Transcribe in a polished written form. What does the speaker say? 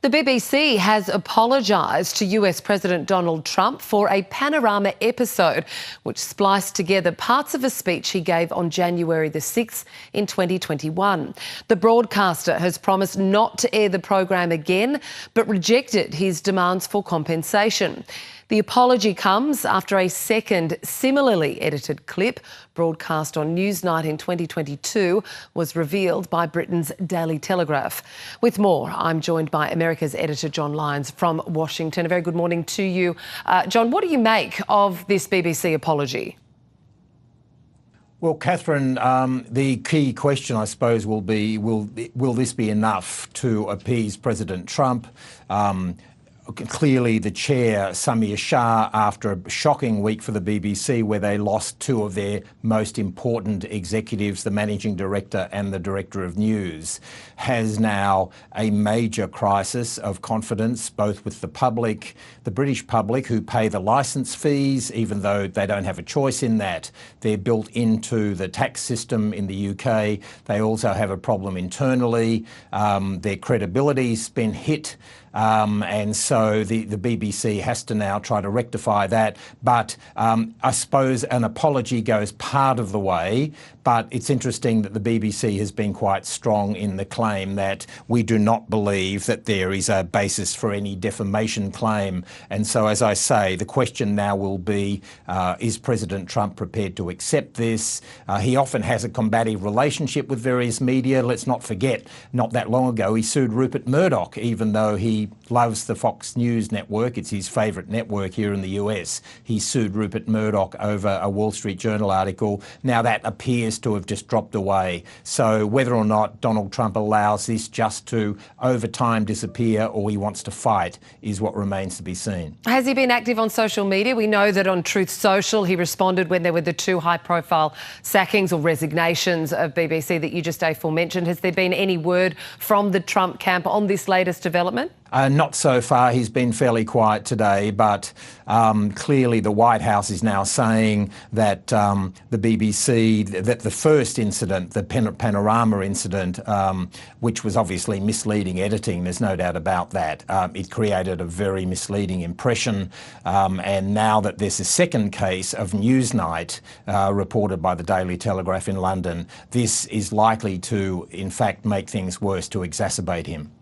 The BBC has apologised to US President Donald Trump for a Panorama episode which spliced together parts of a speech he gave on January the 6th in 2021. The broadcaster has promised not to air the program again, but rejected his demands for compensation. The apology comes after a second similarly edited clip broadcast on Newsnight in 2022 was revealed by Britain's Daily Telegraph. With more, I'm joined by America's Editor John Lyons from Washington. A very good morning to you. John, what do you make of this BBC apology? Well, Catherine, the key question, I suppose, will be, will this be enough to appease President Trump? Clearly, the chair, Samir Shah, after a shocking week for the BBC where they lost two of their most important executives, the managing director and the director of news, has now a major crisis of confidence, both with the public, the British public, who pay the licence fees, even though they don't have a choice in that. They're built into the tax system in the UK. They also have a problem internally. Their credibility's been hit. And so the BBC has to now try to rectify that. But I suppose an apology goes part of the way. But it's interesting that the BBC has been quite strong in the claim that we do not believe that there is a basis for any defamation claim. And so, as I say, the question now will be, is President Trump prepared to accept this? He often has a combative relationship with various media. Let's not forget, not that long ago, he sued Rupert Murdoch, even though he loves the Fox News network. It's his favourite network here in the US. He sued Rupert Murdoch over a Wall Street Journal article. Now that appears to have just dropped away. So whether or not Donald Trump allows this just to over time disappear or he wants to fight is what remains to be seen. Has he been active on social media? We know that on Truth Social he responded when there were the two high-profile sackings or resignations of BBC that you just aforementioned. Has there been any word from the Trump camp on this latest development? Not so far. He's been fairly quiet today, but clearly the White House is now saying that the BBC, that the first incident, the Panorama incident, which was obviously misleading editing, there's no doubt about that. It created a very misleading impression. And now that there's a second case of Newsnight reported by the Daily Telegraph in London, this is likely to, in fact, make things worse, to exacerbate him.